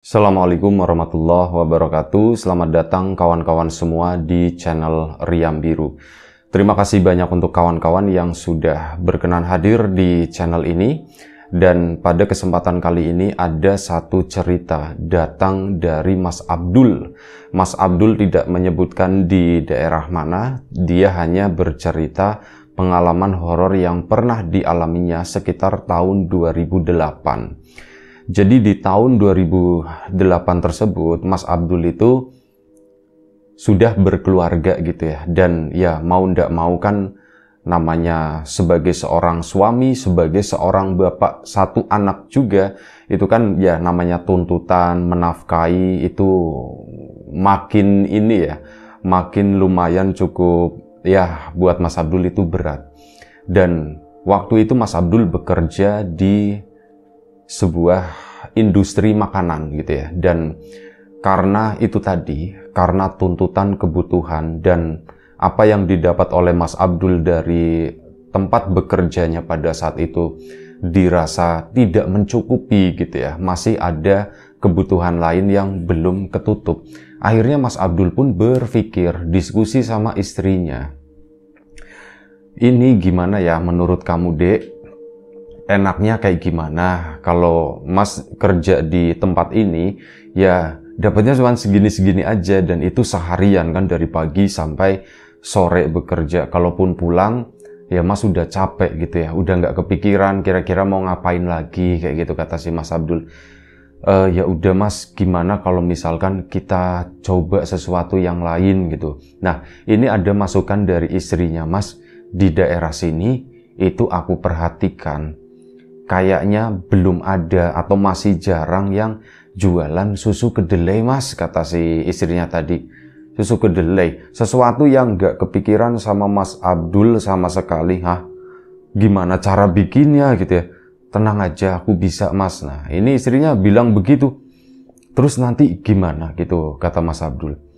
Assalamualaikum warahmatullahi wabarakatuh. Selamat datang kawan-kawan semua di channel Riam Biru. Terima kasih banyak untuk kawan-kawan yang sudah berkenan hadir di channel ini. Dan pada kesempatan kali ini ada satu cerita datang dari Mas Abdul. Mas Abdul tidak menyebutkan di daerah mana, dia hanya bercerita pengalaman horor yang pernah dialaminya sekitar tahun 2008. Jadi di tahun 2008 tersebut, Mas Abdul itu sudah berkeluarga gitu ya. Dan ya mau ndak mau kan namanya sebagai seorang suami, sebagai seorang bapak satu anak juga, itu kan ya namanya tuntutan, menafkahi itu makin ini ya, makin lumayan cukup ya buat Mas Abdul itu berat. Dan waktu itu Mas Abdul bekerja di sebuah industri makanan gitu ya. Dan karena itu tadi, karena tuntutan kebutuhan dan apa yang didapat oleh Mas Abdul dari tempat bekerjanya pada saat itu dirasa tidak mencukupi gitu ya. Masih ada kebutuhan lain yang belum ketutup. Akhirnya Mas Abdul pun berpikir, diskusi sama istrinya. Ini gimana ya menurut kamu, Dek? Enaknya kayak gimana kalau Mas kerja di tempat ini, ya dapatnya cuma segini-segini aja dan itu seharian kan, dari pagi sampai sore bekerja. Kalaupun pulang ya Mas udah capek gitu ya, udah nggak kepikiran kira-kira mau ngapain lagi kayak gitu, kata si Mas Abdul. Ya udah Mas, gimana kalau misalkan kita coba sesuatu yang lain gitu. Nah, ini ada masukan dari istrinya, Mas, di daerah sini itu aku perhatikan kayaknya belum ada atau masih jarang yang jualan susu kedelai, Mas, kata si istrinya tadi. Susu kedelai, sesuatu yang nggak kepikiran sama Mas Abdul sama sekali. Hah, gimana cara bikinnya gitu ya? Tenang aja, aku bisa, Mas. Nah, ini istrinya bilang begitu. Terus nanti gimana gitu, kata Mas Abdul.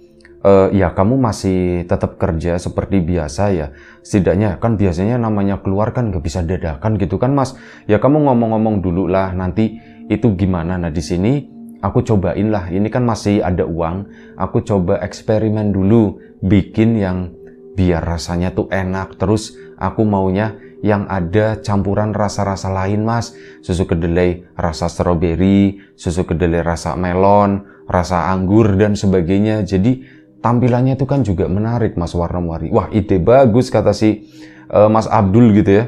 Ya kamu masih tetap kerja seperti biasa ya. Setidaknya kan biasanya namanya keluar kan nggak bisa dadakan gitu kan, Mas. Ya kamu ngomong-ngomong dulu lah nanti itu gimana. Nah di sini aku cobain lah. Ini kan masih ada uang. Aku coba eksperimen dulu bikin yang biar rasanya tuh enak. Terus aku maunya yang ada campuran rasa-rasa lain, Mas. Susu kedelai rasa stroberi, susu kedelai rasa melon, rasa anggur dan sebagainya. Jadi tampilannya itu kan juga menarik, Mas, warna-warni. Wah, ide bagus, kata si Mas Abdul gitu ya.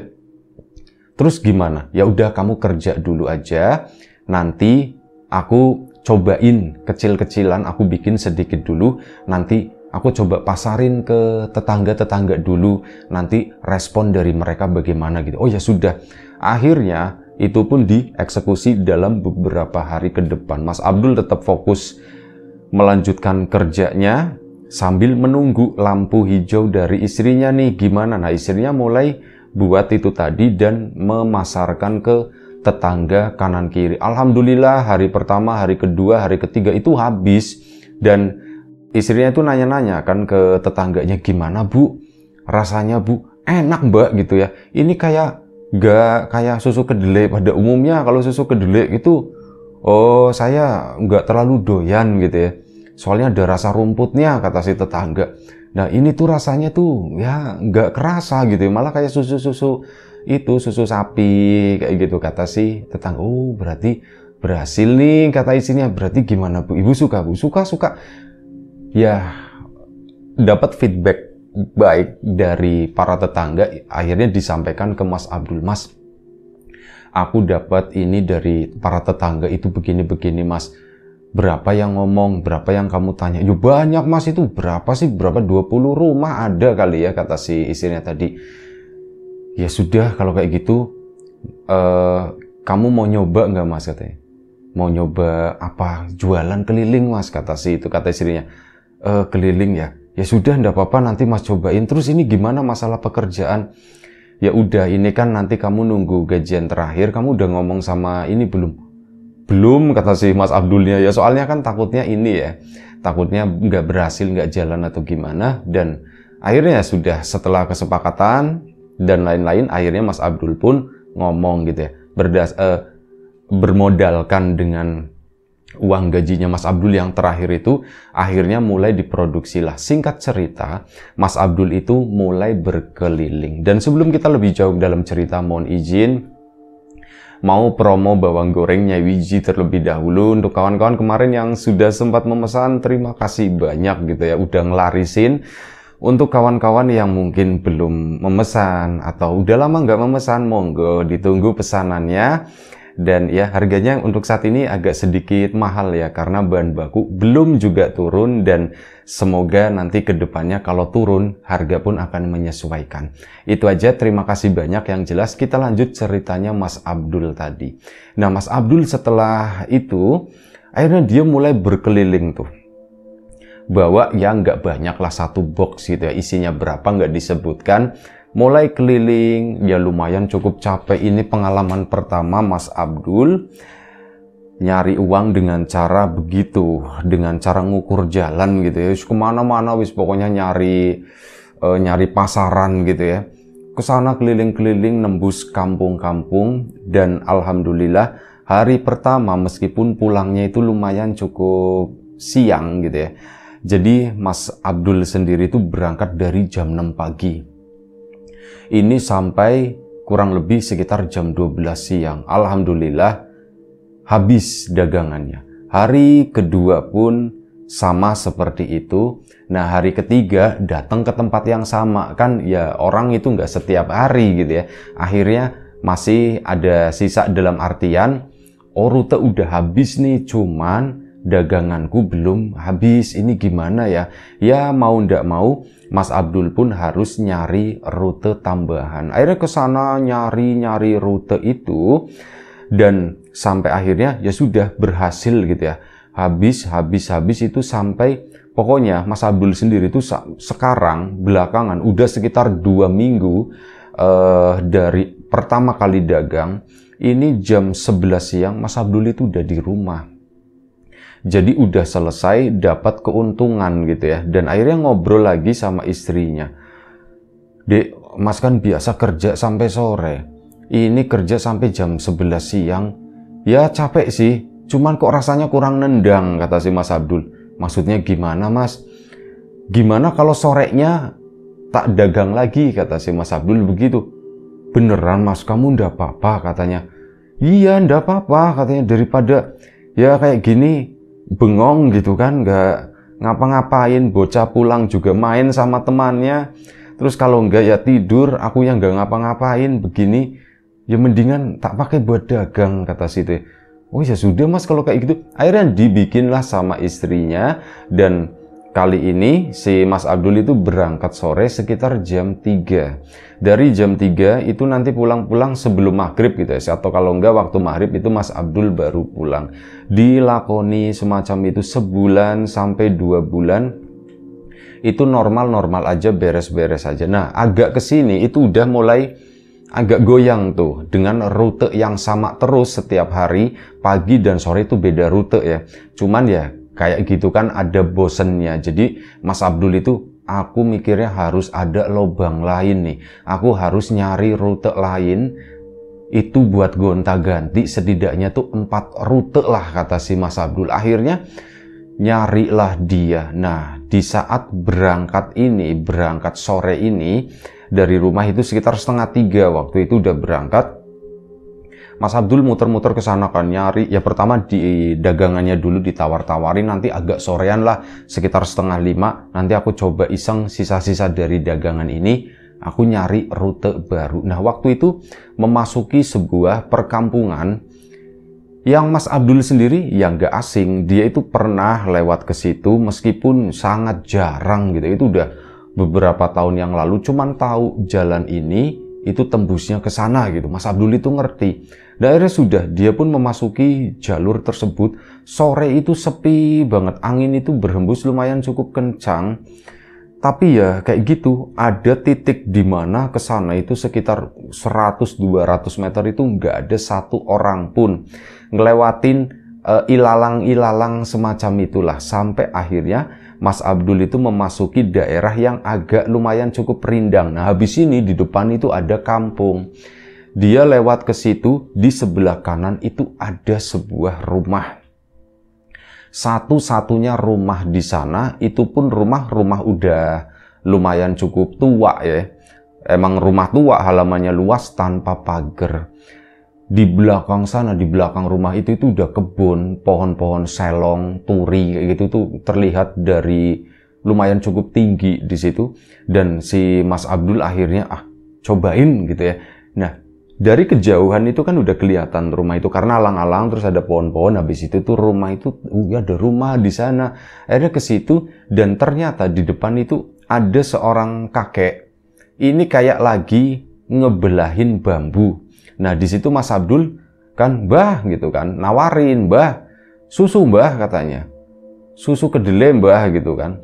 Terus gimana? Ya udah kamu kerja dulu aja. Nanti aku cobain kecil-kecilan, aku bikin sedikit dulu. Nanti aku coba pasarin ke tetangga-tetangga dulu. Nanti respon dari mereka bagaimana gitu. Oh ya sudah. Akhirnya itu pun dieksekusi dalam beberapa hari ke depan. Mas Abdul tetap fokus melanjutkan kerjanya sambil menunggu lampu hijau dari istrinya nih gimana. Nah istrinya mulai buat itu tadi dan memasarkan ke tetangga kanan kiri. Alhamdulillah hari pertama, hari kedua, hari ketiga itu habis. Dan istrinya itu nanya-nanya kan ke tetangganya, gimana Bu? Rasanya Bu? Enak Mbak gitu ya. Ini gak kayak susu kedelai pada umumnya. Kalau susu kedelai itu saya nggak terlalu doyan gitu ya. Soalnya ada rasa rumputnya, kata si tetangga. Nah ini tuh rasanya tuh ya nggak kerasa gitu ya. Malah kayak susu-susu itu, susu sapi kayak gitu, kata si tetangga. Oh berarti berhasil nih, kata istrinya. Berarti gimana Bu? Ibu suka Bu? Suka. Ya dapat feedback baik dari para tetangga. Akhirnya disampaikan ke Mas Abdul. Mas, aku dapat ini dari para tetangga itu begini-begini, Mas. Berapa yang ngomong, berapa yang kamu tanya? Ya banyak, Mas, itu berapa sih? Berapa 20 rumah ada kali ya, kata si istrinya tadi. Ya sudah kalau kayak gitu, kamu mau nyoba nggak, Mas, katanya. Mau nyoba apa? Jualan keliling, Mas, kata istrinya. Keliling ya? Ya sudah, ndak apa-apa, nanti Mas cobain. Terus ini gimana masalah pekerjaan? Ya udah, ini kan nanti kamu nunggu gajian terakhir, kamu udah ngomong sama ini belum? Belum, kata si Mas Abdulnya. Ya soalnya kan takutnya ini ya, takutnya nggak berhasil, nggak jalan atau gimana. Dan akhirnya sudah setelah kesepakatan dan lain-lain, akhirnya Mas Abdul pun ngomong gitu ya, bermodalkan dengan uang gajinya Mas Abdul yang terakhir itu akhirnya mulai diproduksilah. Singkat cerita, Mas Abdul itu mulai berkeliling. Dan sebelum kita lebih jauh dalam cerita, mohon izin mau promo bawang goreng Nyai Wiji terlebih dahulu. Untuk kawan-kawan kemarin yang sudah sempat memesan, terima kasih banyak gitu ya, udah ngelarisin. Untuk kawan-kawan yang mungkin belum memesan atau udah lama nggak memesan, monggo ditunggu pesanannya. Dan ya, harganya untuk saat ini agak sedikit mahal ya, karena bahan baku belum juga turun, dan semoga nanti ke depannya kalau turun harga pun akan menyesuaikan. Itu aja, terima kasih banyak. Yang jelas kita lanjut ceritanya Mas Abdul tadi. Nah, Mas Abdul setelah itu akhirnya dia mulai berkeliling tuh, bawa ya nggak banyak lah, 1 box gitu ya, isinya berapa nggak disebutkan. Mulai keliling, ya lumayan cukup capek. Ini pengalaman pertama Mas Abdul nyari uang dengan cara begitu, dengan cara ngukur jalan gitu ya. Kemana-mana wis pokoknya nyari pasaran gitu ya. Kesana keliling-keliling, nembus kampung-kampung, dan alhamdulillah hari pertama meskipun pulangnya itu lumayan cukup siang gitu ya. Jadi Mas Abdul sendiri itu berangkat dari jam 6 pagi. Ini sampai kurang lebih sekitar jam 12 siang. Alhamdulillah habis dagangannya. Hari kedua pun sama seperti itu. Nah, hari ketiga datang ke tempat yang sama. Kan ya orang itu nggak setiap hari gitu ya. Akhirnya masih ada sisa, dalam artian rute udah habis nih, cuman daganganku belum habis. Ini gimana ya? Ya mau ndak mau Mas Abdul pun harus nyari rute tambahan. Akhirnya ke sana nyari rute itu, dan sampai akhirnya ya sudah berhasil gitu ya. Habis itu sampai pokoknya Mas Abdul sendiri itu sekarang belakangan udah sekitar 2 minggu dari pertama kali dagang. Ini jam 11 siang Mas Abdul itu udah di rumah. Jadi udah selesai, dapat keuntungan gitu ya. Dan akhirnya ngobrol lagi sama istrinya. Dek, Mas kan biasa kerja sampai sore. Ini kerja sampai jam 11 siang. Ya capek sih, cuman kok rasanya kurang nendang, kata si Mas Abdul. Maksudnya gimana Mas? Gimana kalau sorenya tak dagang lagi, kata si Mas Abdul begitu. Beneran Mas, kamu ndak apa-apa, katanya. Iya ndak apa-apa, katanya, daripada ya kayak gini bengong gitu kan, nggak ngapa-ngapain, bocah pulang juga main sama temannya, terus kalau nggak ya tidur, aku yang nggak ngapa-ngapain begini, ya mendingan tak pakai buat dagang, kata situ. Oh ya sudah Mas kalau kayak gitu. Akhirnya dibikinlah sama istrinya, dan kali ini si Mas Abdul itu berangkat sore sekitar jam 3. Dari jam 3 itu nanti pulang-pulang sebelum maghrib gitu ya, atau kalau enggak waktu maghrib itu Mas Abdul baru pulang. Dilakoni semacam itu sebulan sampai 2 bulan. Itu normal-normal aja, beres-beres aja. Nah, agak kesini itu udah mulai agak goyang tuh, dengan rute yang sama terus setiap hari, pagi dan sore itu beda rute ya. Cuman ya kayak gitu kan ada bosennya. Jadi Mas Abdul itu, aku mikirnya harus ada lobang lain nih. Aku harus nyari rute lain itu buat gonta-ganti, setidaknya tuh 4 rute lah, kata si Mas Abdul. Akhirnya nyarilah dia. Nah, di saat berangkat sore ini dari rumah itu sekitar 2:30 waktu itu udah berangkat. Mas Abdul muter-muter ke sana kan nyari. Ya pertama di dagangannya dulu ditawar-tawarin, nanti agak sorean lah sekitar 4:30 nanti aku coba iseng sisa-sisa dari dagangan ini, aku nyari rute baru. Nah, waktu itu memasuki sebuah perkampungan yang Mas Abdul sendiri yang gak asing. Dia itu pernah lewat ke situ meskipun sangat jarang gitu. Itu udah beberapa tahun yang lalu, cuman tahu jalan ini itu tembusnya ke sana gitu. Mas Abdul itu ngerti. Dan akhirnya sudah, dia pun memasuki jalur tersebut. Sore itu sepi banget, angin itu berhembus lumayan cukup kencang. Tapi ya kayak gitu, ada titik di mana ke sana itu sekitar 100-200 meter itu nggak ada 1 orang pun. Ngelewatin ilalang-ilalang semacam itulah, sampai akhirnya Mas Abdul itu memasuki daerah yang agak lumayan cukup rindang. Nah, habis ini di depan itu ada kampung. Dia lewat ke situ, di sebelah kanan itu ada sebuah rumah. satu-satunya rumah di sana, itu pun rumah udah lumayan cukup tua ya. Emang rumah tua, halamannya luas tanpa pagar. Di belakang sana, di belakang rumah itu udah kebun, pohon-pohon selong, turi kayak gitu tuh terlihat dari lumayan cukup tinggi di situ. Dan si Mas Abdul akhirnya cobain gitu ya. Nah, dari kejauhan itu kan udah kelihatan rumah itu karena alang-alang, terus ada pohon-pohon. Habis itu tuh rumah itu ada rumah di sana. Akhirnya ke situ dan ternyata di depan itu ada seorang kakek. Ini kayak lagi ngebelahin bambu. Nah, di situ Mas Abdul kan, "Mbah," gitu kan, nawarin, "Mbah, susu Mbah," katanya. "Susu kedelai Mbah," gitu kan.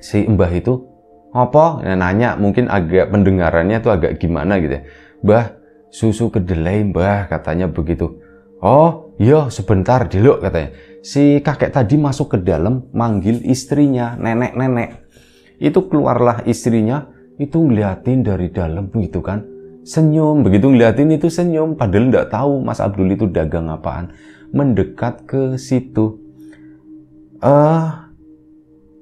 Si Mbah itu, "Apa?" Nanya, mungkin agak pendengarannya tuh agak gimana gitu ya. "Mbah, susu kedelai Mbah," katanya begitu. "Oh iya, sebentar dulu," katanya. Si kakek tadi masuk ke dalam manggil istrinya, nenek-nenek. Itu keluarlah istrinya, itu ngeliatin dari dalam gitu kan, senyum. Begitu ngeliatin itu senyum, padahal nggak tahu Mas Abdul itu dagang apaan. Mendekat ke situ.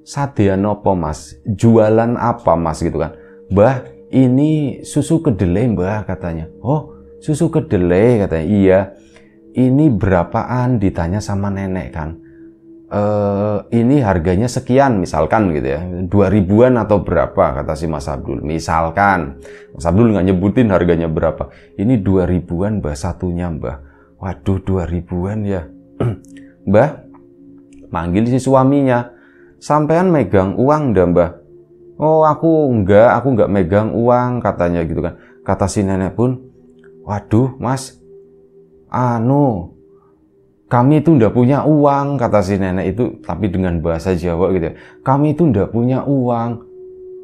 "Sadean apa Mas? Jualan apa Mas?" gitu kan. "Mbah, ini susu kedelai Mbah," katanya. "Oh, susu kedelai," katanya. "Iya." "Ini berapaan?" ditanya sama nenek kan. "Ini harganya sekian," misalkan gitu ya, 2.000-an atau berapa, kata si Mas Abdul. Misalkan Mas Abdul nggak nyebutin harganya berapa. "Ini 2.000-an Mbah satunya Mbah." "Waduh, 2.000-an ya." "Mbah," manggil si suaminya, "sampean megang uang ndak Mbah?" "Oh, aku nggak megang uang," katanya gitu kan. Kata si nenek pun, "Waduh Mas, kami itu ndak punya uang," kata si nenek itu, tapi dengan bahasa Jawa gitu ya. "Kami itu ndak punya uang."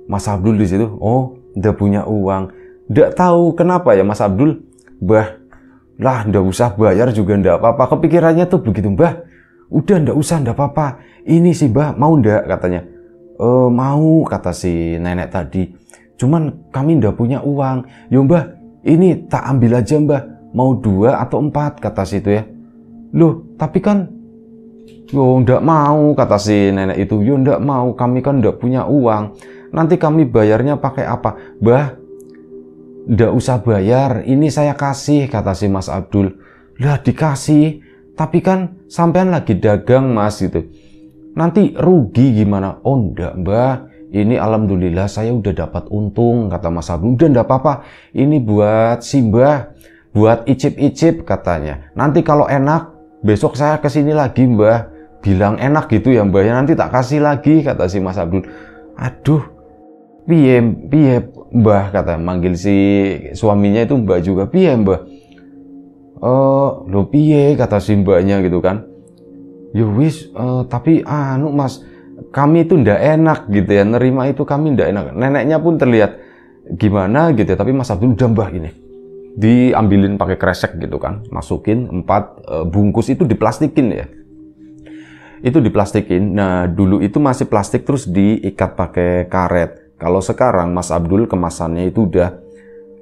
Mas Abdul di situ, "Oh, ndak punya uang." Ndak tahu kenapa ya Mas Abdul, "Mbah, lah ndak usah bayar juga ndak apa-apa." Kepikirannya tuh begitu, "Mbah, udah ndak usah, ndak apa-apa. Ini sih Mbah, mau ndak?" katanya. "Mau," kata si nenek tadi. "Cuman kami ndak punya uang." "Yo Mbah, ini tak ambil aja Mbah. Mau 2 atau 4," kata si itu ya. "Loh, tapi kan," "yo ndak mau," kata si nenek itu. "Yo ndak mau, kami kan ndak punya uang. Nanti kami bayarnya pakai apa?" "Mbah, ndak usah bayar, ini saya kasih," kata si Mas Abdul. "Lah dikasih, tapi kan sampean lagi dagang Mas," gitu. "Nanti rugi gimana?" "Oh ndak Mbah, ini alhamdulillah saya udah dapat untung," kata Mas Abdul. "Udah ndak apa-apa, ini buat si Mbah, buat icip-icip," katanya. "Nanti kalau enak, besok saya kesini lagi Mbah. Bilang enak gitu ya Mbah ya, nanti tak kasih lagi," kata si Mas Abdul. "Aduh, piye Mbah," kata, manggil si suaminya itu Mbah juga. "Piye Mbah?" "Loh piye," kata si mbaknya gitu kan. "Ya wis, tapi Mas, kami itu ndak enak gitu ya, nerima itu kami ndak enak." Neneknya pun terlihat gimana gitu ya, tapi Mas Abdul, "Udah Mbah, ini." Diambilin pakai kresek gitu kan, masukin 4 bungkus itu diplastikin ya. Itu diplastikin. Nah, dulu itu masih plastik terus diikat pakai karet. Kalau sekarang Mas Abdul kemasannya itu udah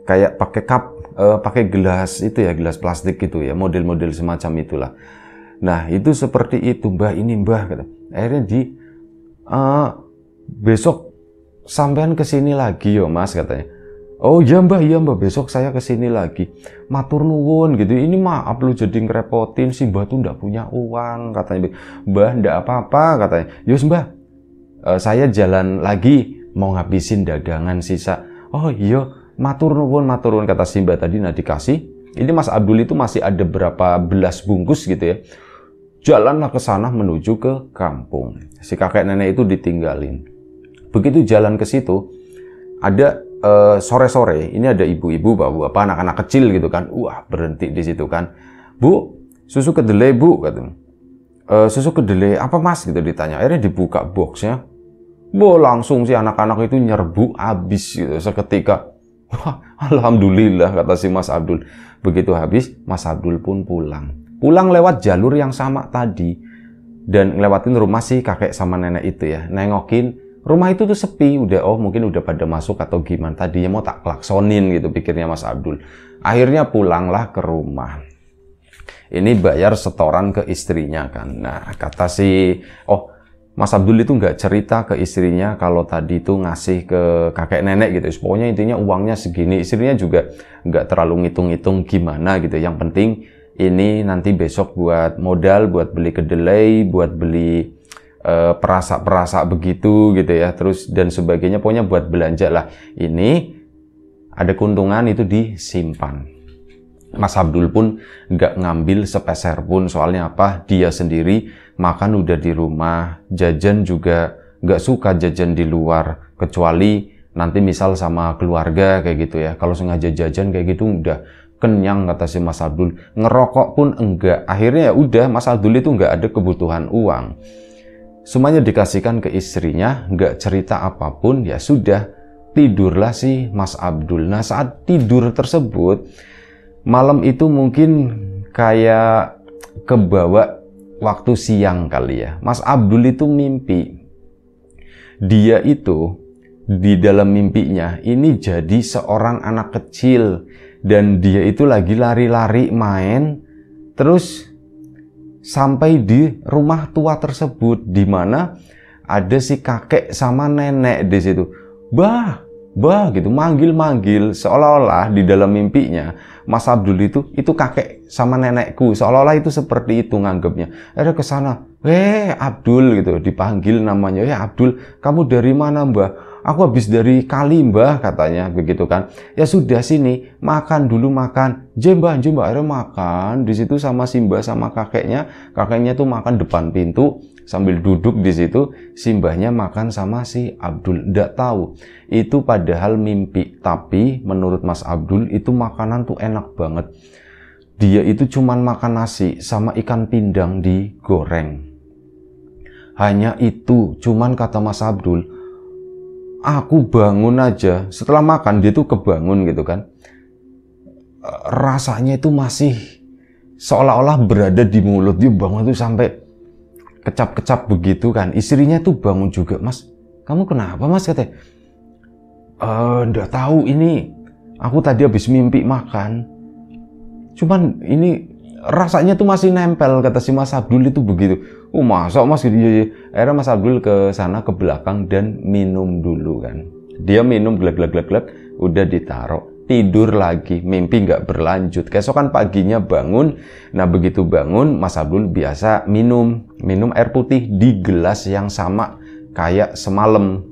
kayak pakai cup, pakai gelas itu ya, gelas plastik gitu ya, model-model semacam itulah. Nah, itu seperti itu, "Mbah, ini Mbah," kata. Akhirnya "Besok sampean kesini lagi yo Mas," katanya. "Oh iya Mbah, besok saya kesini lagi. Matur nuwun," gitu. "Ini maaf lu jadi ngerepotin, si Mbah tuh ndak punya uang," katanya. "Mbah, ndak apa-apa," katanya. "Yus Mbah, saya jalan lagi, mau ngabisin dagangan sisa." "Oh iya, matur nuwun," kata si Mbah tadi. Nah, dikasih. Ini Mas Abdul itu masih ada berapa belas bungkus gitu ya. Jalanlah ke sana menuju ke kampung. Si kakek nenek itu ditinggalin. Begitu jalan ke situ, ada sore-sore, ini ada ibu-ibu, bapak, anak-anak kecil gitu kan. Wah, berhenti di situ kan. "Bu, susu kedelai Bu," katanya. "Susu kedelai apa Mas?" gitu ditanya. Akhirnya dibuka boxnya. Langsung si anak-anak itu nyerbu habis gitu seketika. Wah, alhamdulillah, kata si Mas Abdul. Begitu habis, Mas Abdul pun pulang. Pulang lewat jalur yang sama tadi. Dan ngelewatin rumah si kakek sama nenek itu ya. Nengokin rumah itu tuh sepi, mungkin udah pada masuk atau gimana. Tadinya mau tak klaksonin gitu pikirnya Mas Abdul. Akhirnya pulanglah ke rumah. ini bayar setoran ke istrinya kan. Nah, kata si Mas Abdul itu nggak cerita ke istrinya kalau tadi itu ngasih ke kakek nenek gitu. Pokoknya intinya uangnya segini. Istrinya juga nggak terlalu ngitung-ngitung gimana gitu. Yang penting ini nanti besok buat modal, buat beli kedelai, buat beli perasak-perasak begitu gitu ya. Terus dan sebagainya, pokoknya buat belanja lah. Ini ada keuntungan itu disimpan. Mas Abdul pun nggak ngambil sepeser pun, soalnya apa? Dia sendiri makan udah di rumah, jajan juga nggak suka jajan di luar, kecuali nanti misal sama keluarga kayak gitu ya. Kalau sengaja jajan kayak gitu udah kenyang, kata si Mas Abdul. Ngerokok pun enggak. Akhirnya ya udah, Mas Abdul itu nggak ada kebutuhan uang. Semuanya dikasihkan ke istrinya, nggak cerita apapun, ya sudah. Tidurlah si Mas Abdul. Nah, saat tidur tersebut, malam itu mungkin kayak kebawa waktu siang kali ya. Mas Abdul itu mimpi. Dia itu di dalam mimpinya ini jadi seorang anak kecil. Dan dia itu lagi lari-lari main. Terus sampai di rumah tua tersebut. Di mana ada si kakek sama nenek di situ. Bah gitu, manggil-manggil, seolah-olah di dalam mimpinya Mas Abdul itu kakek sama nenekku, seolah-olah itu seperti itu nganggapnya. Ada ke sana, Abdul gitu, dipanggil namanya, Abdul, kamu dari mana mbah? Aku habis dari kali mbah, katanya begitu kan. Ya sudah, sini makan dulu, makan. Mbah, akhirnya makan di situ sama si mbah sama kakeknya tuh makan depan pintu. Sambil duduk di situ, simbahnya makan sama si Abdul. Nggak tahu, itu padahal mimpi. Tapi menurut Mas Abdul itu makanan tuh enak banget. Dia itu cuman makan nasi sama ikan pindang digoreng. Hanya itu, cuman kata Mas Abdul, aku bangun aja. Setelah makan, dia tuh kebangun gitu kan. Rasanya itu masih seolah-olah berada di mulut. Dia bangun tuh sampai kecap-kecap begitu kan. Istrinya tuh bangun juga. Mas, kamu kenapa mas? Katanya, nggak tahu, ini aku tadi habis mimpi makan. Cuman ini rasanya tuh masih nempel, kata si Mas Abdul itu begitu. Masa mas gitu? Iya. Akhirnya Mas Abdul ke sana ke belakang dan minum dulu kan. Dia minum glek-glek-glek, udah ditaruh. Tidur lagi, mimpi nggak berlanjut. Keesokan paginya bangun. Nah begitu bangun, Mas Abdul biasa minum air putih di gelas yang sama kayak semalam.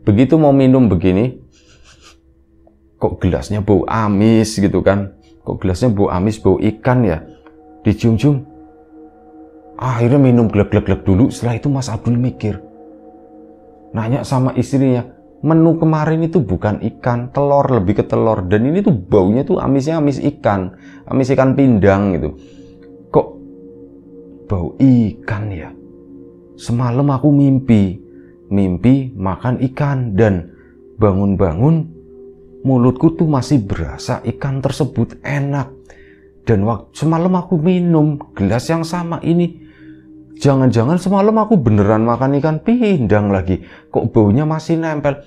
Begitu mau minum begini, kok gelasnya bau amis gitu kan? Kok gelasnya bau amis, bau ikan ya? Dicium-cium. Akhirnya minum glek-glek dulu. Setelah itu Mas Abdul mikir, nanya sama istrinya, menu kemarin itu bukan ikan, telur, lebih ke telur. Dan ini tuh baunya tuh amisnya amis ikan pindang gitu. Kok bau ikan ya? Semalam aku mimpi makan ikan. Dan bangun-bangun mulutku tuh masih berasa ikan tersebut enak. Dan semalam aku minum gelas yang sama ini. Jangan-jangan semalam aku beneran makan ikan pindang lagi. Kok baunya masih nempel?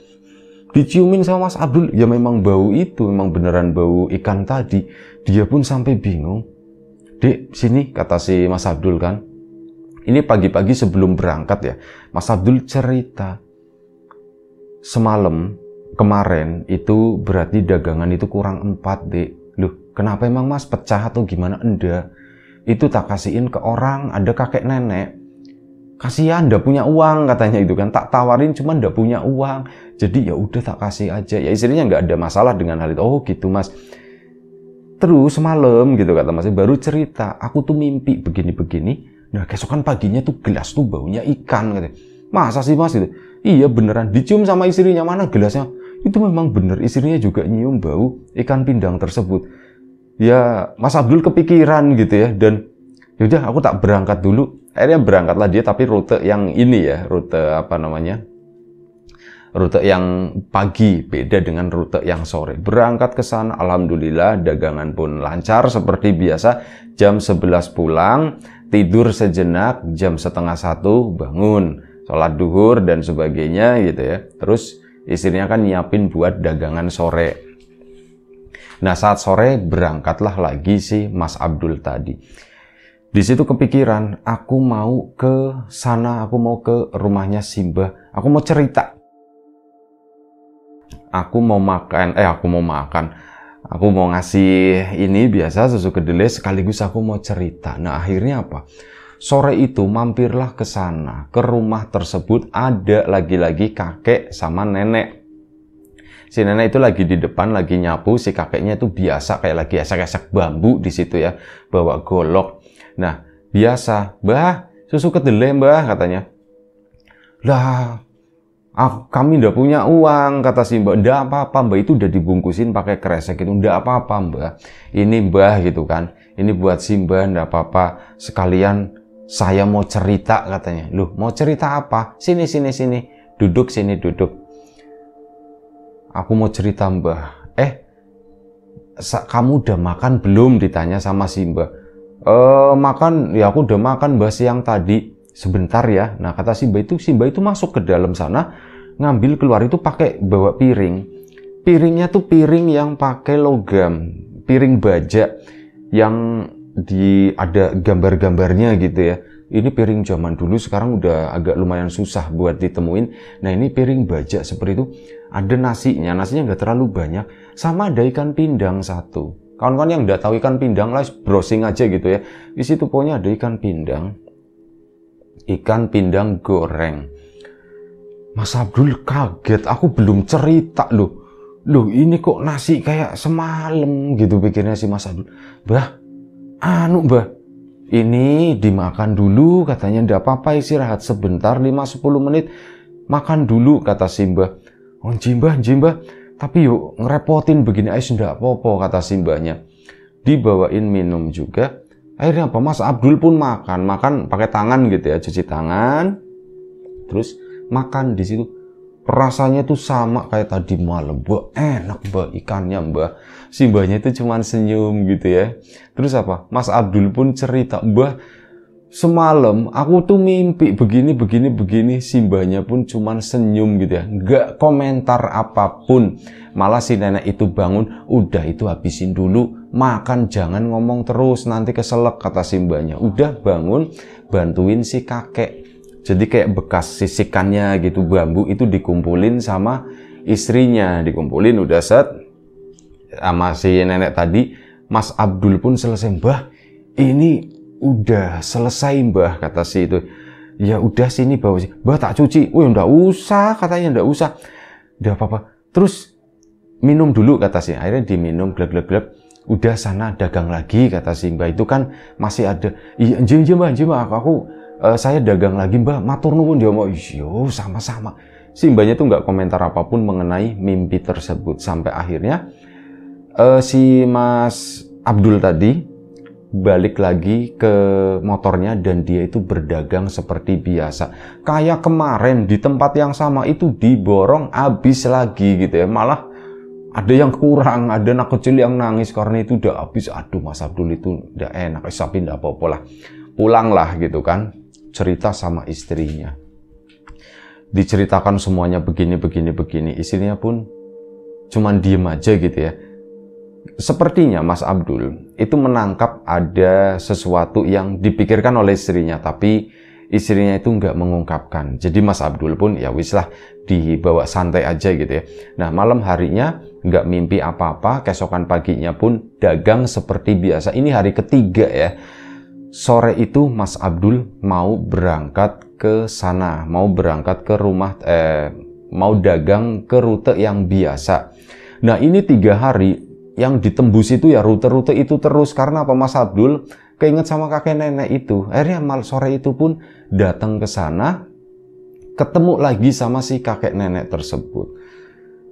Diciumin sama Mas Abdul, ya memang bau itu, memang beneran bau ikan tadi. Dia pun sampai bingung. Dek, sini, kata si Mas Abdul kan. Ini pagi-pagi sebelum berangkat ya. Mas Abdul cerita. Kemarin itu berarti dagangan itu kurang 4, Dek. Loh, kenapa emang mas, pecah atau gimana? Enggak. Itu tak kasihin ke orang, ada kakek nenek. Kasihan, ndak punya uang katanya itu kan. Tak tawarin cuman ndak punya uang. Jadi ya udah tak kasih aja. Ya istrinya nggak ada masalah dengan hal itu. Oh gitu mas. Terus malam gitu kata mas, baru cerita, aku tuh mimpi begini-begini. Nah keesokan paginya tuh gelas tuh baunya ikan katanya. Masa sih mas gitu? Iya beneran, dicium sama istrinya, mana gelasnya? Itu memang bener, istrinya juga nyium bau ikan pindang tersebut. Ya Mas Abdul kepikiran gitu ya, dan yaudah aku tak berangkat dulu. Akhirnya berangkatlah dia, tapi rute yang ini ya, rute yang pagi, beda dengan rute yang sore. Berangkat ke sana, alhamdulillah dagangan pun lancar seperti biasa. Jam 11 pulang, tidur sejenak, jam 12:30 bangun, sholat duhur dan sebagainya gitu ya. Terus istrinya kan nyiapin buat dagangan sore. Nah, saat sore berangkatlah lagi si Mas Abdul tadi. Di situ kepikiran, aku mau ke sana, aku mau ke rumahnya Simbah, aku mau cerita. Aku mau makan, aku mau ngasih ini biasa susu kedelai sekaligus aku mau cerita. Nah, akhirnya apa? Sore itu mampirlah ke sana, ke rumah tersebut ada lagi-lagi kakek sama nenek. Si nenek itu lagi di depan, lagi nyapu, si kakeknya itu biasa kayak lagi esek-esek bambu di situ ya, bawa golok. Nah, biasa, "Mbah, susu kedelai, Mbah," katanya. Lah, kami ndak punya uang, kata si Mbak. "Ndak apa-apa, Mbak, itu udah dibungkusin pakai kresek itu. Ndak apa-apa, Mbak. Ini Mbah gitu kan. Ini buat si Mbah, ndak apa-apa. Sekalian saya mau cerita," katanya. "Loh, mau cerita apa? Sini. Duduk sini, duduk." "Aku mau cerita, Mbah." "Kamu udah makan belum?" ditanya sama si Mbah. Makan, ya aku udah makan, Mbah, siang tadi." "Sebentar ya." Nah, kata si Mbah itu masuk ke dalam sana, ngambil keluar itu bawa piring. Piringnya tuh piring yang pakai logam, piring baja yang ada gambar-gambarnya gitu ya. Ini piring zaman dulu, sekarang udah agak lumayan susah buat ditemuin. Nah, ini piring baja seperti itu. Ada nasinya nggak terlalu banyak. Sama ada ikan pindang satu. Kawan-kawan yang nggak tahu ikan pindang lah, browsing aja gitu ya. Di situ pokoknya ada ikan pindang. Ikan pindang goreng. Mas Abdul kaget, aku belum cerita loh. Loh, ini kok nasi kayak semalam gitu pikirnya si Mas Abdul. "Mbah, Mbah, ini dimakan dulu," katanya. "Ndak apa-apa, istirahat sebentar 5-10 menit. Makan dulu," kata si Mbah. "Oh, Mbah. Tapi yuk ngerepotin begini aja ndak apa-apa," kata si Mbahnya. Dibawain minum juga. Akhirnya apa? Mas Abdul pun makan pakai tangan gitu ya, cuci tangan. Terus makan di situ. Rasanya tuh sama kayak tadi malam. "Mbah, enak, Mbah, ikannya, Mbah." Si Mbahnya itu cuman senyum gitu ya. Terus apa? Mas Abdul pun cerita, "Mbah, semalam aku tuh mimpi begini." Si Mbahnya pun cuman senyum gitu ya. Nggak komentar apapun. Malah si nenek itu bangun, "Udah itu habisin dulu, makan, jangan ngomong terus, nanti keselak," kata si Mbahnya. Udah bangun, bantuin si kakek. Jadi kayak bekas sisikannya gitu, bambu itu dikumpulin sama istrinya. Dikumpulin udah set sama si nenek tadi. Mas Abdul pun selesai. "Mbah, ini udah selesai, Mbah," kata si itu. "Ya udah sini bawa sih." "Mbah, tak cuci." "Oh, ndak usah," katanya, "ndak usah. Ndak apa-apa. Terus minum dulu," kata si. Akhirnya diminum glek. "Udah sana dagang lagi," kata si Mbah. "Itu kan masih ada." "Iya, Mbah, saya dagang lagi, Mbah. Matur nuwun." Dia mau, "Yo, sama-sama." Si Mbahnya tuh nggak komentar apapun mengenai mimpi tersebut. Sampai akhirnya si Mas Abdul tadi balik lagi ke motornya dan dia itu berdagang seperti biasa. Kayak kemarin di tempat yang sama itu diborong habis lagi gitu ya. Malah ada yang kurang, ada anak kecil yang nangis karena itu udah habis. Aduh, Mas Abdul itu udah enak, tapi ndak apa-apa lah. Pulanglah gitu kan, cerita sama istrinya. Diceritakan semuanya begini. Istrinya pun cuman diem aja gitu ya. Sepertinya Mas Abdul itu menangkap ada sesuatu yang dipikirkan oleh istrinya, tapi istrinya itu nggak mengungkapkan. Jadi Mas Abdul pun ya wis lah, dibawa santai aja gitu ya. Nah, malam harinya nggak mimpi apa-apa, keesokan paginya pun dagang seperti biasa. Ini hari ketiga ya. Sore itu Mas Abdul mau berangkat ke sana, mau berangkat ke rumah, mau dagang ke rute yang biasa. Nah, ini 3 hari yang ditembus itu ya rute-rute itu terus. Karena apa? Mas Abdul keinget sama kakek nenek itu. Akhirnya sore itu pun datang ke sana, ketemu lagi sama si kakek nenek tersebut.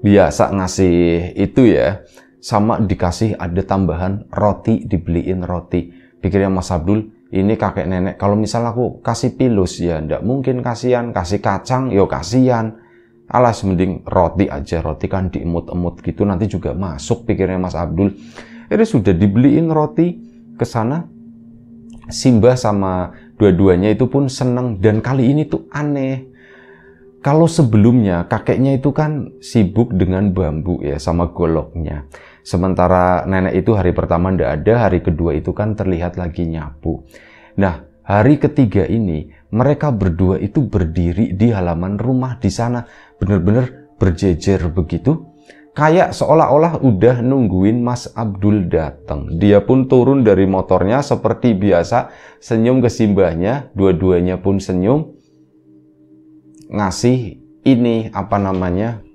Biasa ngasih itu ya, sama dikasih ada tambahan roti, dibeliin roti. Pikirnya Mas Abdul, ini kakek nenek kalau misal aku kasih pilus ya ndak mungkin, kasihan. Kasih kacang yo kasihan. Alas, mending roti aja, roti kan diemut-emut gitu nanti juga masuk, pikirnya Mas Abdul. Jadi sudah dibeliin roti ke sana. Simbah sama dua-duanya itu pun seneng, dan kali ini tuh aneh. Kalau sebelumnya kakeknya itu kan sibuk dengan bambu ya sama goloknya. Sementara nenek itu hari pertama ndak ada, hari kedua itu kan terlihat lagi nyapu. Nah, hari ketiga ini mereka berdua itu berdiri di halaman rumah di sana, bener-bener berjejer begitu. Kayak seolah-olah udah nungguin Mas Abdul datang. Dia pun turun dari motornya seperti biasa, senyum ke simbahnya, dua-duanya pun senyum. Ngasih ini, apa namanya,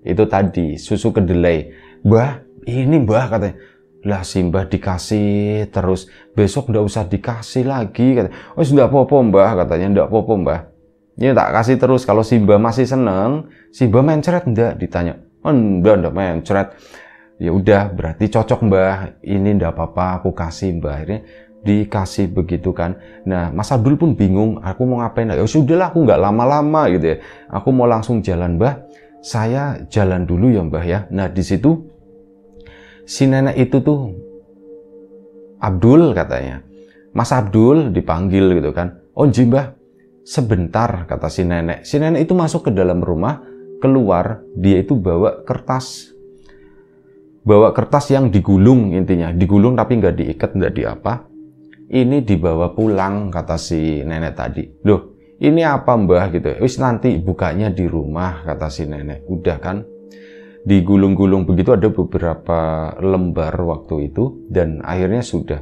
itu tadi, susu kedelai. Mbah, ini mbah, katanya. Lah simbah dikasih terus, besok ndak usah dikasih lagi, katanya. Oh sudah apa-apa mbah, katanya, ndak apa-apa mbah. Ini tak kasih terus, kalau simbah masih seneng, simbah mencret ndak, ditanya. Oh, ndak mencret. Ya udah, berarti cocok mbah, ini ndak apa-apa, aku kasih mbah. Akhirnya dikasih begitu kan. Nah, Mas Abdul pun bingung, aku mau ngapain? Ya sudahlah, aku nggak lama-lama gitu ya. Aku mau langsung jalan, mbah. Saya jalan dulu ya mbah ya. Nah, di situ si nenek itu tuh Abdul katanya. Mas Abdul dipanggil gitu kan. Oh nji mbah, sebentar kata si nenek. Si nenek itu masuk ke dalam rumah, keluar, dia itu bawa kertas. Bawa kertas yang digulung intinya. Digulung tapi nggak diikat, nggak diapa. Ini dibawa pulang kata si nenek tadi. Loh, ini apa mbah gitu. Wis nanti bukanya di rumah kata si nenek. Udah kan. Digulung-gulung begitu ada beberapa lembar waktu itu dan akhirnya sudah.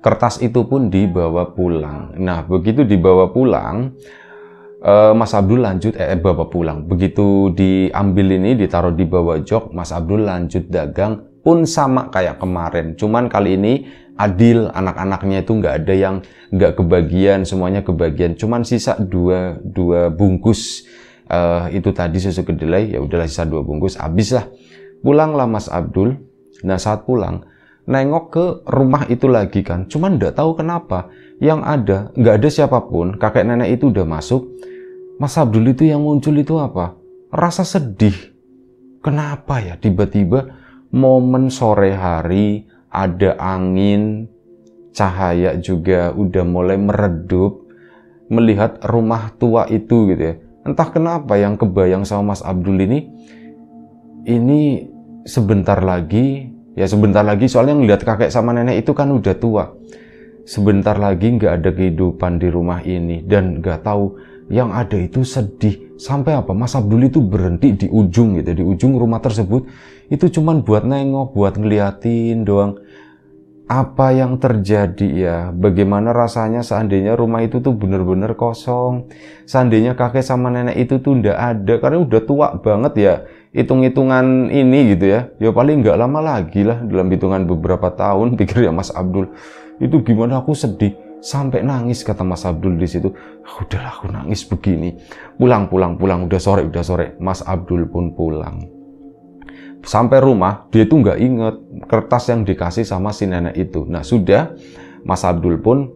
Kertas itu pun dibawa pulang. Nah, begitu dibawa pulang, Mas Abdul lanjut bawa pulang. Begitu diambil ini ditaruh di bawah jok, Mas Abdul lanjut dagang pun sama kayak kemarin. Cuman kali ini adil, anak-anaknya itu nggak ada yang nggak kebagian, semuanya kebagian. Cuman sisa dua bungkus itu tadi susu kedelai, ya udahlah sisa 2 bungkus, habis lah. Pulanglah Mas Abdul. Nah saat pulang, nengok ke rumah itu lagi kan, cuman nggak tahu kenapa yang ada nggak ada siapapun, kakek nenek itu udah masuk. Mas Abdul itu yang muncul itu apa? Rasa sedih. Kenapa ya tiba-tiba momen sore hari ada angin, cahaya juga udah mulai meredup, melihat rumah tua itu gitu ya. Entah kenapa yang kebayang sama Mas Abdul ini sebentar lagi soalnya ngeliat kakek sama nenek itu kan udah tua. Sebentar lagi nggak ada kehidupan di rumah ini dan nggak tahu yang ada itu sedih. Sampai apa? Mas Abdul itu berhenti di ujung gitu, di ujung rumah tersebut. Itu cuman buat nengok, buat ngeliatin doang. Apa yang terjadi ya? Bagaimana rasanya seandainya rumah itu tuh bener-bener kosong? Seandainya kakek sama nenek itu tuh ndak ada, karena udah tua banget ya. Hitung-hitungan ini gitu ya. Ya paling nggak lama lagi lah, dalam hitungan beberapa tahun, pikir ya Mas Abdul. Itu gimana, aku sedih sampai nangis kata Mas Abdul di situ. Udahlah aku nangis begini. Pulang, udah sore. Mas Abdul pun pulang. Sampai rumah, dia tuh nggak inget kertas yang dikasih sama si nenek itu. Nah sudah, Mas Abdul pun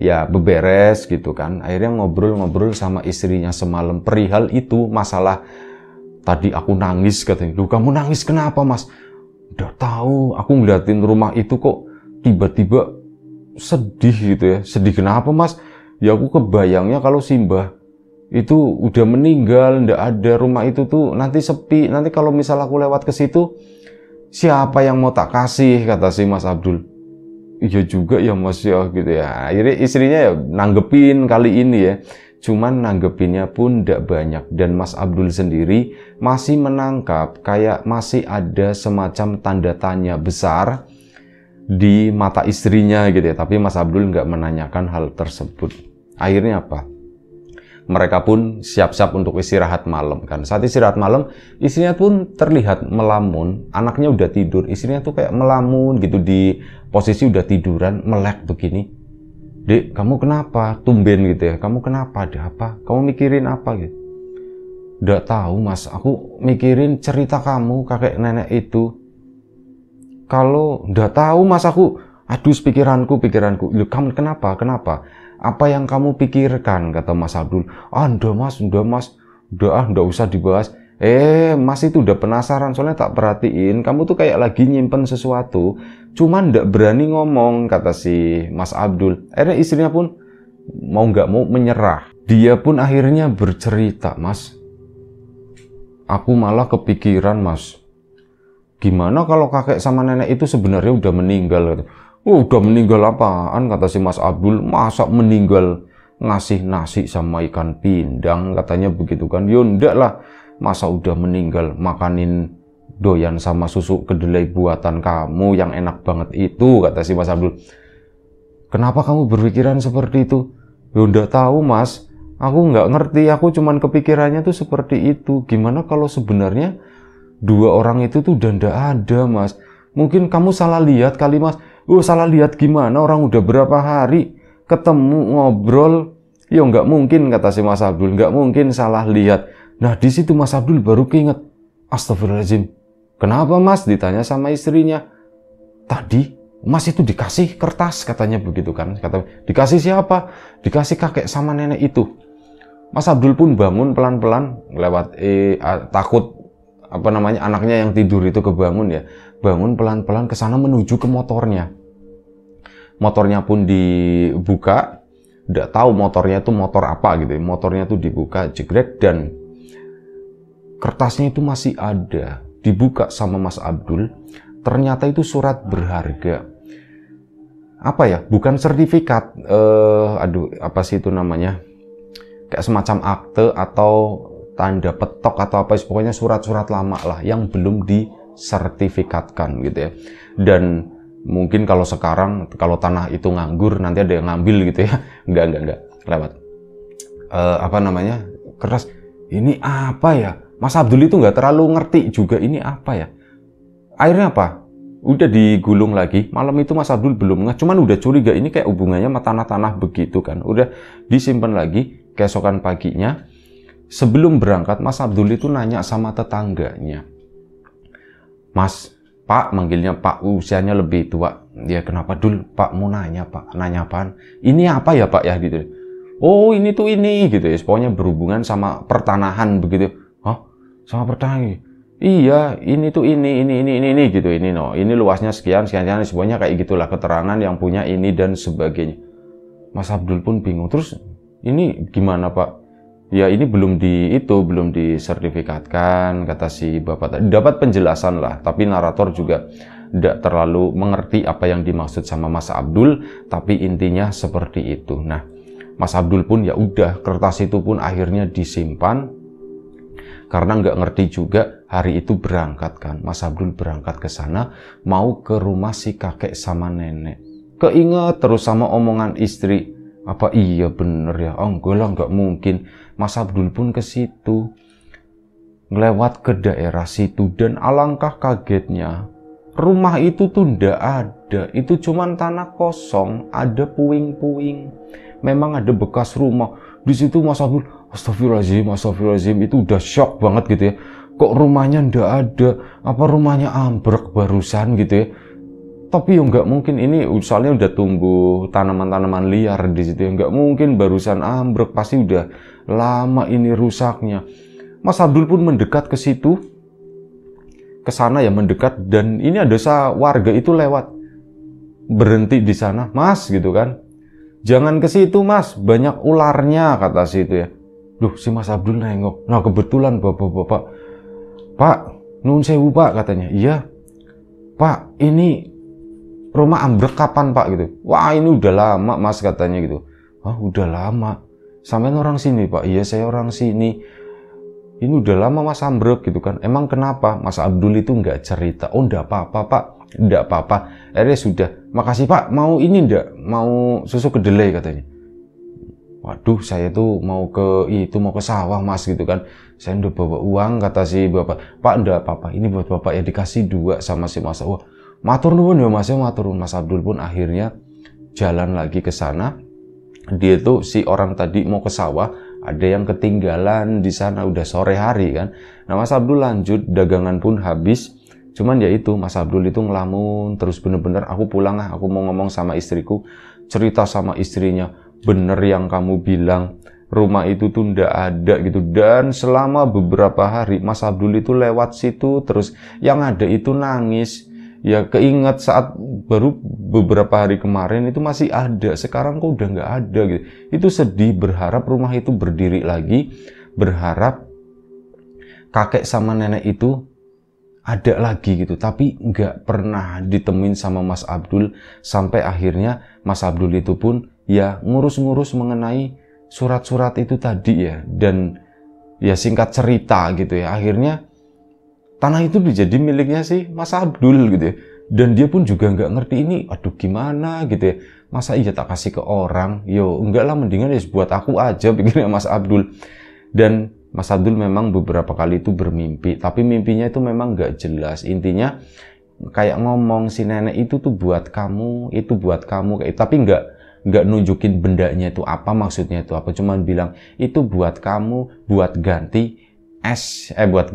ya beberes gitu kan. Akhirnya ngobrol-ngobrol sama istrinya semalam perihal itu masalah tadi aku nangis katanya. Duh kamu nangis kenapa Mas? Udah tahu, aku ngeliatin rumah itu kok tiba-tiba sedih gitu ya. Sedih kenapa Mas? Ya aku kebayangnya kalau Simbah itu udah meninggal, ndak ada, rumah itu tuh nanti sepi, nanti kalau misal aku lewat ke situ siapa yang mau tak kasih, kata si Mas Abdul. Iya juga ya Mas ya gitu ya. Akhirnya istrinya ya nanggepin kali ini ya, cuman nanggepinnya pun ndak banyak dan Mas Abdul sendiri masih menangkap kayak masih ada semacam tanda tanya besar di mata istrinya gitu ya. Tapi Mas Abdul nggak menanyakan hal tersebut. Akhirnya apa? Mereka pun siap-siap untuk istirahat malam kan. Saat istirahat malam, istrinya pun terlihat melamun. Anaknya udah tidur, istrinya tuh kayak melamun gitu di posisi udah tiduran, melek begini. Dek, kamu kenapa? Tumben gitu ya. Kamu kenapa? Ada apa? Kamu mikirin apa gitu? Nggak tahu Mas, aku mikirin cerita kamu, kakek nenek itu. Kalau nggak tahu Mas, aku aduh pikiranku. Loh, kamu kenapa? Apa yang kamu pikirkan, kata Mas Abdul. Udah mas, nggak usah dibahas. Mas itu udah penasaran, soalnya tak perhatiin, kamu tuh kayak lagi nyimpen sesuatu, cuman nggak berani ngomong, kata si Mas Abdul. Akhirnya istrinya pun mau nggak mau menyerah. Dia pun akhirnya bercerita, Mas. Aku malah kepikiran, Mas. gimana kalau kakek sama nenek itu sebenarnya udah meninggal? Oh, udah meninggal apaan? Kata si Mas Abdul, masa meninggal ngasih nasi sama ikan pindang, katanya begitu kan. Ya ndak lah, masa udah meninggal makanin doyan sama susu kedelai buatan kamu yang enak banget itu, kata si Mas Abdul. Kenapa kamu berpikiran seperti itu? Ya ndak tahu Mas, aku nggak ngerti, aku cuman kepikirannya tuh seperti itu. Gimana kalau sebenarnya dua orang itu tuh udah ndak ada Mas? Mungkin kamu salah lihat kali Mas. Oh, salah lihat gimana? Orang udah berapa hari ketemu ngobrol. Ya nggak mungkin, kata si Mas Abdul, nggak mungkin salah lihat. Nah di situ Mas Abdul baru keinget, astagfirullahaladzim. Kenapa Mas? Ditanya sama istrinya. Tadi Mas itu dikasih kertas, katanya begitu kan. Kata, dikasih siapa? Dikasih kakek sama nenek itu. Mas Abdul pun bangun pelan-pelan lewat takut anaknya yang tidur itu kebangun ya. Bangun pelan-pelan ke sana menuju ke motornya. Motornya pun dibuka. Nggak tahu motornya itu motor apa gitu. Motornya itu dibuka, jegrek, dan kertasnya itu masih ada. Dibuka sama Mas Abdul. Ternyata itu surat berharga. Apa ya? Bukan sertifikat. Apa sih itu namanya? Kayak semacam akte atau tanda petok atau apa, pokoknya surat-surat lama lah yang belum disertifikatkan gitu ya. Dan mungkin kalau sekarang, kalau tanah itu nganggur nanti ada yang ngambil gitu ya. Enggak lewat kertas. Ini apa ya? Mas Abdul itu nggak terlalu ngerti juga ini apa ya. Akhirnya apa? Udah digulung lagi. Malam itu Mas Abdul belum ngeh, cuman udah curiga ini kayak hubungannya sama tanah-tanah begitu kan. Udah disimpan lagi. Keesokan paginya sebelum berangkat, Mas Abdul itu nanya sama tetangganya. Mas, Pak, manggilnya Pak, usianya lebih tua. Ya kenapa Dul? Pak mau nanya Pak, nanya apaan? Ini apa ya Pak ya gitu. Oh ini tuh ini gitu ya. Pokoknya berhubungan sama pertanahan begitu. Hah? Sama pertanahan? Iya, ini tuh ini gitu. Ini luasnya sekian, semuanya kayak gitulah keterangan yang punya ini dan sebagainya. Mas Abdul pun bingung. Terus ini gimana Pak? Ya ini belum disertifikatkan, kata si bapak. Dapat penjelasan lah, tapi narator juga tidak terlalu mengerti apa yang dimaksud sama Mas Abdul, tapi intinya seperti itu. Nah, Mas Abdul pun ya udah, kertas itu pun akhirnya disimpan karena nggak ngerti juga. Hari itu berangkat kan, Mas Abdul berangkat ke sana mau ke rumah si kakek sama nenek. Keinget terus sama omongan istri. Apa iya bener ya? Oh enggak lah, nggak mungkin. Mas Abdul pun ke situ, ngelewat ke daerah situ, dan alangkah kagetnya, rumah itu tuh ndak ada. Itu cuman tanah kosong, ada puing-puing. Memang ada bekas rumah. Di situ Mas Abdul, astagfirullahaladzim, itu udah shock banget gitu ya. Kok rumahnya ndak ada? Apa rumahnya ambruk barusan gitu ya? Tapi ya nggak mungkin, ini soalnya udah tumbuh tanaman-tanaman liar di situ ya. Nggak mungkin barusan ambruk, pasti udah lama ini rusaknya. Mas Abdul pun mendekat ke situ, ke sana ya, mendekat, dan ini ada warga itu lewat, berhenti di sana. Mas gitu kan, jangan ke situ Mas, banyak ularnya, kata si itu ya. Duh, si Mas Abdul nengok. Nah kebetulan bapak-bapak, Pak, nun sewu Pak, katanya. Iya Pak, ini rumah ambruk kapan Pak gitu. Wah ini udah lama Mas, katanya gitu. Wah udah lama. Sampean orang sini Pak? Iya saya orang sini. Ini udah lama Mas ambruk gitu kan. Emang kenapa? Mas Abdul itu nggak cerita. Oh nggak apa-apa Pak, nggak apa-apa. Akhirnya sudah. Makasih Pak. Mau ini nggak? Mau susu kedelai, katanya. Waduh, saya tuh mau ke sawah Mas gitu kan. Saya udah bawa uang, kata si bapak. Pak nggak apa-apa. Ini buat bapak ya, dikasih 2 sama si Mas. Wah, matur nuwun ya Mas, ya matur nuwun. Mas Abdul pun akhirnya jalan lagi ke sana. Dia tuh si orang tadi mau ke sawah, ada yang ketinggalan di sana, udah sore hari kan. Nah Mas Abdul lanjut, dagangan pun habis. Cuman ya itu, Mas Abdul itu ngelamun terus, bener-bener aku pulang lah, aku mau ngomong sama istriku. Cerita sama istrinya, bener yang kamu bilang, rumah itu tuh ndak ada gitu. Dan selama beberapa hari Mas Abdul itu lewat situ terus, yang ada itu nangis. Ya keinget saat baru beberapa hari kemarin itu masih ada, sekarang kok udah nggak ada gitu. Itu sedih, berharap rumah itu berdiri lagi, berharap kakek sama nenek itu ada lagi gitu, tapi nggak pernah ditemuin sama Mas Abdul, sampai akhirnya Mas Abdul itu pun ya ngurus-ngurus mengenai surat-surat itu tadi ya. Dan ya singkat cerita gitu ya, akhirnya tanah itu menjadi miliknya si Mas Abdul gitu ya. Dan dia pun juga nggak ngerti ini, aduh gimana gitu ya, masa iya tak kasih ke orang, yo enggak lah, mendingan ya buat aku aja, pikirnya Mas Abdul. Dan Mas Abdul memang beberapa kali itu bermimpi, tapi mimpinya itu memang nggak jelas. Intinya kayak ngomong si nenek itu tuh buat kamu, itu buat kamu, kayak tapi nggak nunjukin bendanya itu apa, maksudnya itu apa, cuman bilang itu buat kamu, buat ganti buat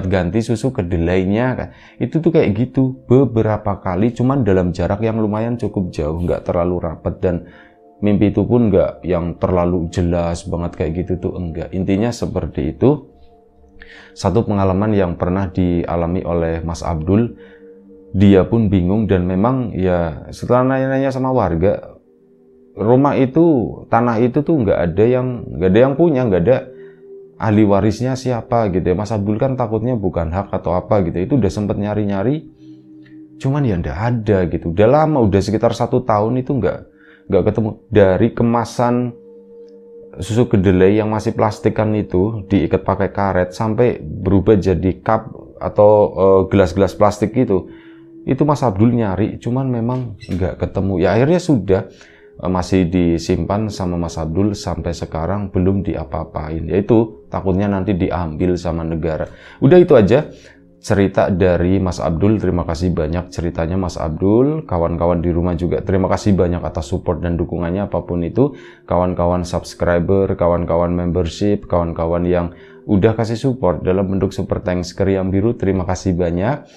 ganti susu kedelainya kan. Itu tuh kayak gitu beberapa kali, cuman dalam jarak yang lumayan cukup jauh, nggak terlalu rapat. Dan mimpi itu pun nggak yang terlalu jelas banget kayak gitu tuh, enggak. Intinya seperti itu. Satu pengalaman yang pernah dialami oleh Mas Abdul, dia pun bingung. Dan memang ya setelah nanya-nanya sama warga, rumah itu, tanah itu tuh nggak ada yang punya, nggak ada ahli warisnya siapa gitu ya. Mas Abdul kan takutnya bukan hak atau apa gitu. Itu udah sempet nyari-nyari, cuman ya nggak ada gitu. Udah lama, udah sekitar 1 tahun itu nggak ketemu. Dari kemasan susu kedelai yang masih plastikan itu diikat pakai karet sampai berubah jadi cup atau gelas-gelas plastik gitu, itu Mas Abdul nyari, cuman memang nggak ketemu. Ya akhirnya sudah, masih disimpan sama Mas Abdul sampai sekarang, belum diapa-apain. Yaitu takutnya nanti diambil sama negara. Udah, itu aja cerita dari Mas Abdul. Terima kasih banyak ceritanya Mas Abdul. Kawan-kawan di rumah juga terima kasih banyak atas support dan dukungannya apapun itu. Kawan-kawan subscriber, kawan-kawan membership, kawan-kawan yang udah kasih support dalam bentuk super thanks ke Riam Biru, terima kasih banyak.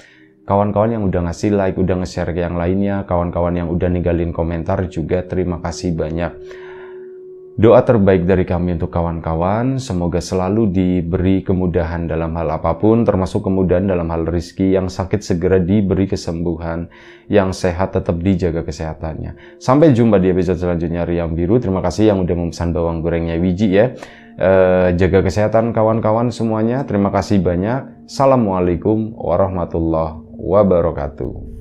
Kawan-kawan yang udah ngasih like, udah nge-share ke yang lainnya, kawan-kawan yang udah ninggalin komentar juga terima kasih banyak. Doa terbaik dari kami untuk kawan-kawan, semoga selalu diberi kemudahan dalam hal apapun, termasuk kemudahan dalam hal rezeki. Yang sakit segera diberi kesembuhan, yang sehat tetap dijaga kesehatannya. Sampai jumpa di episode selanjutnya Riam Biru. Terima kasih yang udah memesan bawang gorengnya Wiji ya. Jaga kesehatan kawan-kawan semuanya. Terima kasih banyak. Assalamualaikum warahmatullahi wabarakatuh.